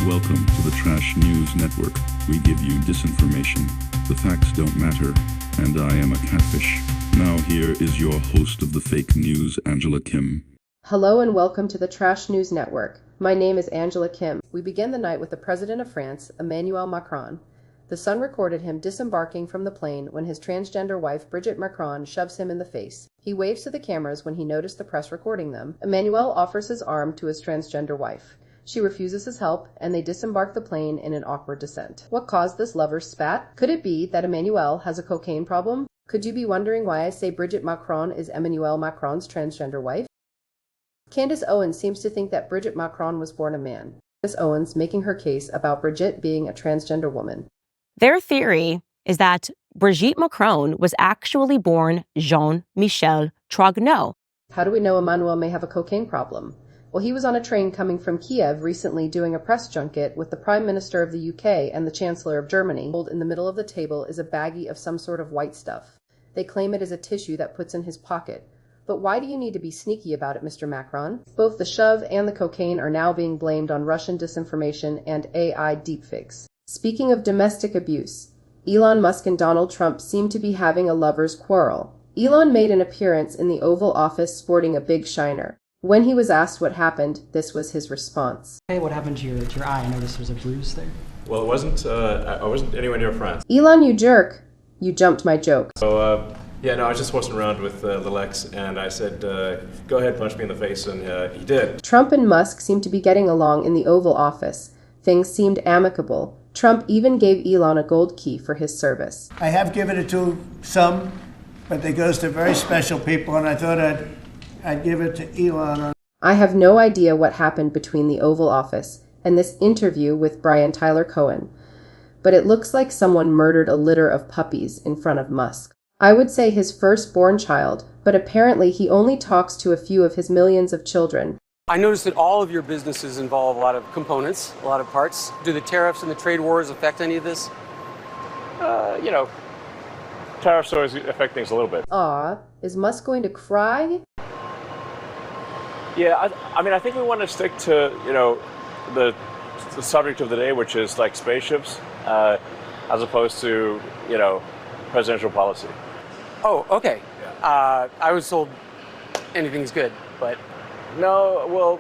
Welcome to the Trash News Network. We give you disinformation. The facts don't matter. And I am a catfish. Now here is your host of the fake news, Angela Kim. Hello and welcome to the Trash News Network. My name is Angela Kim. We begin the night with the President of France, Emmanuel Macron. The Sun recorded him disembarking from the plane when his transgender wife, Brigitte Macron, shoves him in the face. He waves to the cameras when he noticed the press recording them. Emmanuel offers his arm to his transgender wife. She refuses his help, and they disembark the plane in an awkward descent. What caused this lover's spat? Could it be that Emmanuel has a cocaine problem? Could you be wondering why I say Brigitte Macron is Emmanuel Macron's transgender wife? Candace Owens seems to think that Brigitte Macron was born a man. Candace Owens making her case about Brigitte being a transgender woman. Their theory is that Brigitte Macron was actually born Jean-Michel Trogneau. How do we know Emmanuel may have a cocaine problem? Well, he was on a train coming from Kiev recently doing a press junket with the Prime Minister of the UK and the Chancellor of Germany. In the middle of the table is a baggie of some sort of white stuff. They claim it is a tissue that puts in his pocket. But why do you need to be sneaky about it, Mr. Macron? Both the shove and the cocaine are now being blamed on Russian disinformation and AI deepfakes. Speaking of domestic abuse, Elon Musk and Donald Trump seem to be having a lover's quarrel. Elon made an appearance in the Oval Office sporting a big shiner. When he was asked what happened, this was his response. Hey, what happened to your eye? I noticed there was a bruise there. Well, it wasn't, I wasn't anywhere near France. Elon, you jerk. You jumped my joke. So, I was just horsing around with Lil X, and I said, go ahead, punch me in the face, and he did. Trump and Musk seemed to be getting along in the Oval Office. Things seemed amicable. Trump even gave Elon a gold key for his service. I have given it to some, but it goes to very special people, and I thought I'd give it to Elon. I have no idea what happened between the Oval Office and this interview with Brian Tyler Cohen, but it looks like someone murdered a litter of puppies in front of Musk. I would say his firstborn child, but apparently he only talks to a few of his millions of children. I noticed that all of your businesses involve a lot of components, a lot of parts. Do the tariffs and the trade wars affect any of this? Tariffs always affect things a little bit. Aw, is Musk going to cry? Yeah, I think we want to stick to, the subject of the day, which is like spaceships, as opposed to, presidential policy. Oh, okay. Yeah. I was told anything's good, but... No.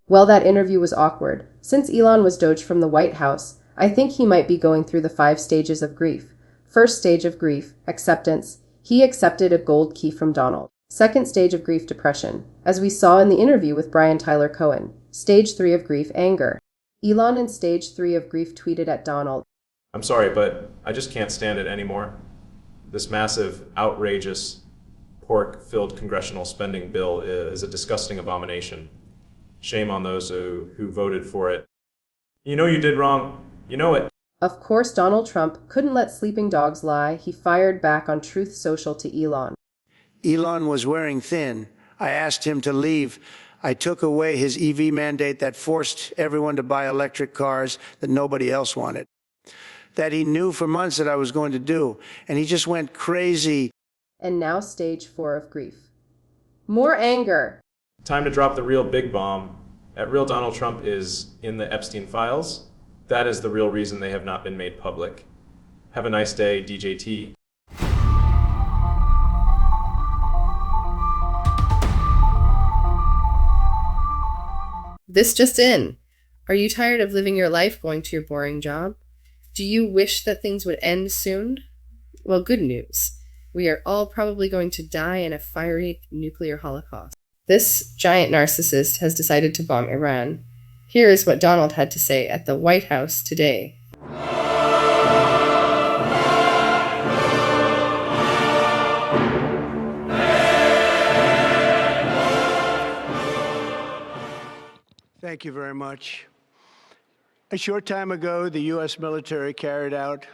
Well, that interview was awkward. Since Elon was doge from the White House, I think he might be going through the 5 stages of grief. First stage of grief, acceptance. He accepted a gold key from Donald. Second stage of grief, depression, as we saw in the interview with Brian Tyler Cohen. Stage 3 of grief, anger. Elon in stage 3 of grief tweeted at Donald, I'm sorry, but I just can't stand it anymore. This massive, outrageous, pork-filled congressional spending bill is a disgusting abomination. Shame on those who voted for it. You know you did wrong. You know it. Of course, Donald Trump couldn't let sleeping dogs lie. He fired back on Truth Social to Elon. Elon was wearing thin. I asked him to leave. I took away his EV mandate that forced everyone to buy electric cars that nobody else wanted. That he knew for months that I was going to do. And he just went crazy. And now stage 4 of grief. More anger. Time to drop the real big bomb. At Real Donald Trump is in the Epstein files. That is the real reason they have not been made public. Have a nice day, DJT. This just in. Are you tired of living your life going to your boring job? Do you wish that things would end soon? Well, good news. We are all probably going to die in a fiery nuclear holocaust. This giant narcissist has decided to bomb Iran. Here is what Donald had to say at the White House today. Thank you very much. A short time ago, the U.S. military carried out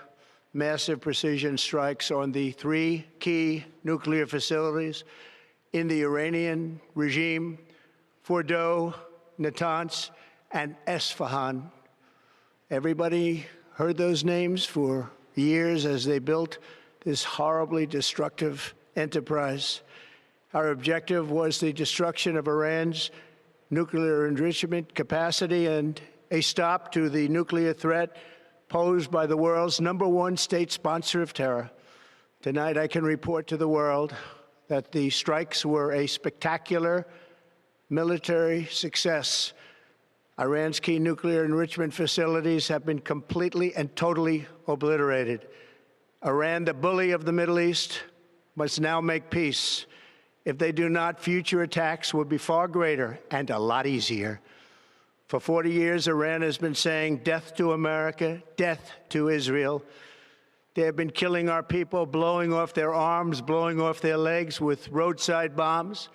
massive precision strikes on the 3 key nuclear facilities in the Iranian regime, Fordow, Natanz, and Esfahan. Everybody heard those names for years as they built this horribly destructive enterprise. Our objective was the destruction of Iran's nuclear enrichment capacity and a stop to the nuclear threat posed by the world's #1 state sponsor of terror. Tonight, I can report to the world that the strikes were a spectacular military success. Iran's key nuclear enrichment facilities have been completely and totally obliterated. Iran, the bully of the Middle East, must now make peace. If they do not, future attacks will be far greater and a lot easier. For 40 years, Iran has been saying death to America, death to Israel. They have been killing our people, blowing off their arms, blowing off their legs with roadside bombs.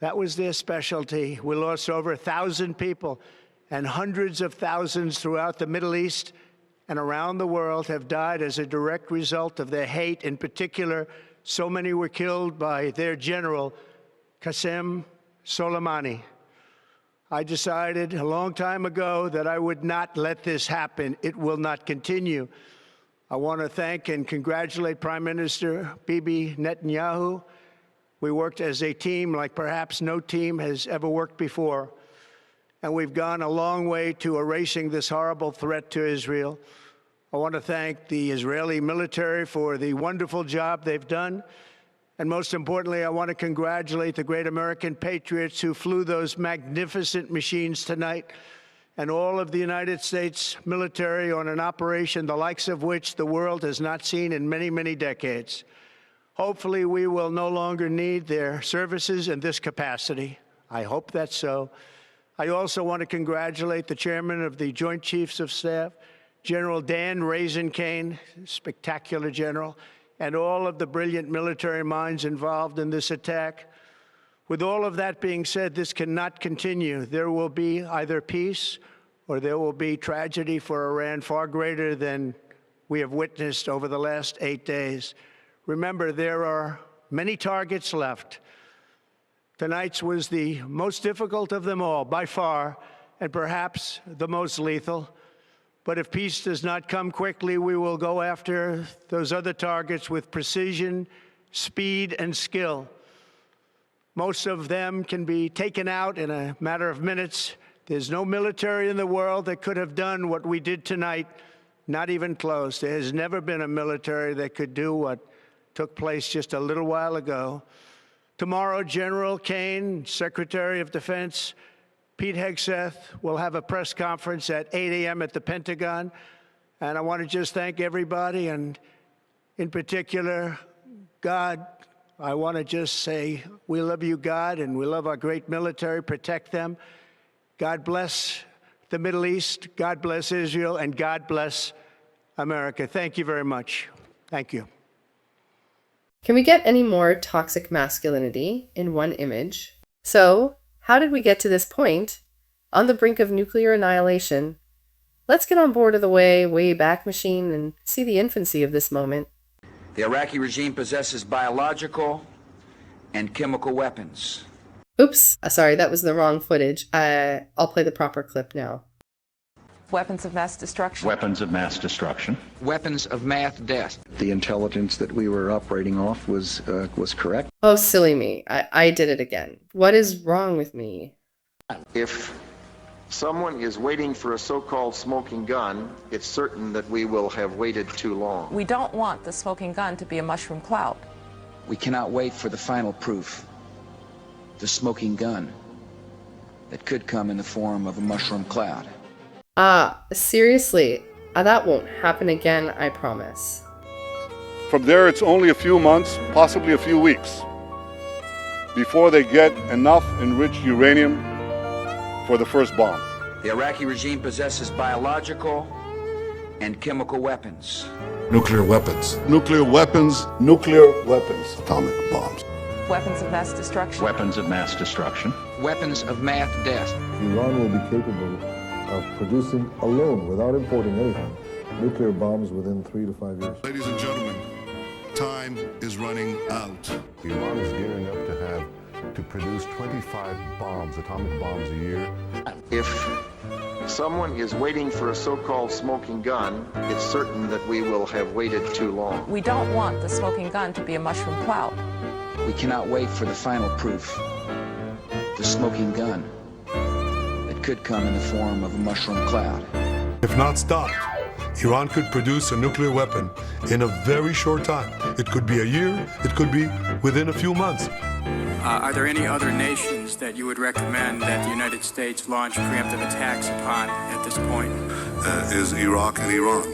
That was their specialty. We lost over 1,000 people, and hundreds of thousands throughout the Middle East and around the world have died as a direct result of their hate. In particular, so many were killed by their general, Qasem Soleimani. I decided a long time ago that I would not let this happen. It will not continue. I want to thank and congratulate Prime Minister Bibi Netanyahu. We worked as a team like perhaps no team has ever worked before. And we've gone a long way to erasing this horrible threat to Israel. I want to thank the Israeli military for the wonderful job they've done. And most importantly, I want to congratulate the great American patriots who flew those magnificent machines tonight, and all of the United States military on an operation the likes of which the world has not seen in many, many decades. Hopefully, we will no longer need their services in this capacity. I hope that's so. I also want to congratulate the chairman of the Joint Chiefs of Staff, General Dan Raisin-Kane, spectacular general, and all of the brilliant military minds involved in this attack. With all of that being said, this cannot continue. There will be either peace or there will be tragedy for Iran far greater than we have witnessed over the last 8 days. Remember, there are many targets left. Tonight's was the most difficult of them all, by far, and perhaps the most lethal. But if peace does not come quickly, we will go after those other targets with precision, speed, and skill. Most of them can be taken out in a matter of minutes. There's no military in the world that could have done what we did tonight, not even close. There has never been a military that could do what took place just a little while ago. Tomorrow, General Kane, Secretary of Defense, Pete Hegseth will have a press conference at 8 a.m. at the Pentagon. And I want to just thank everybody, and in particular, God. I want to just say we love you, God, and we love our great military. Protect them. God bless the Middle East. God bless Israel. And God bless America. Thank you very much. Thank you. Can we get any more toxic masculinity in one image? So, how did we get to this point? On the brink of nuclear annihilation? Let's get on board of the way back machine and see the infancy of this moment. The Iraqi regime possesses biological and chemical weapons. Oops, sorry, that was the wrong footage. I'll play the proper clip now. Weapons of mass destruction. Weapons of mass destruction. Weapons of mass death. The intelligence that we were operating off was correct. Oh, silly me. I did it again. What is wrong with me? If someone is waiting for a so-called smoking gun, it's certain that we will have waited too long. We don't want the smoking gun to be a mushroom cloud. We cannot wait for the final proof. The smoking gun that could come in the form of a mushroom cloud. Seriously, that won't happen again, I promise. From there, it's only a few months, possibly a few weeks, before they get enough enriched uranium for the first bomb. The Iraqi regime possesses biological and chemical weapons. Nuclear weapons. Nuclear weapons. Nuclear weapons. Atomic bombs. Weapons of mass destruction. Weapons of mass destruction. Weapons of mass death. Iran will be capable of producing alone, without importing anything, nuclear bombs within 3 to 5 years. Ladies and gentlemen, time is running out. Iran is gearing up to produce 25 bombs, atomic bombs a year. If someone is waiting for a so-called smoking gun, it's certain that we will have waited too long. We don't want the smoking gun to be a mushroom cloud. We cannot wait for the final proof. The smoking gun could come in the form of a mushroom cloud. If not stopped, Iran could produce a nuclear weapon in a very short time. It could be a year, it could be within a few months. Are there any other nations that you would recommend that the United States launch preemptive attacks upon at this point? Is Iraq and Iran.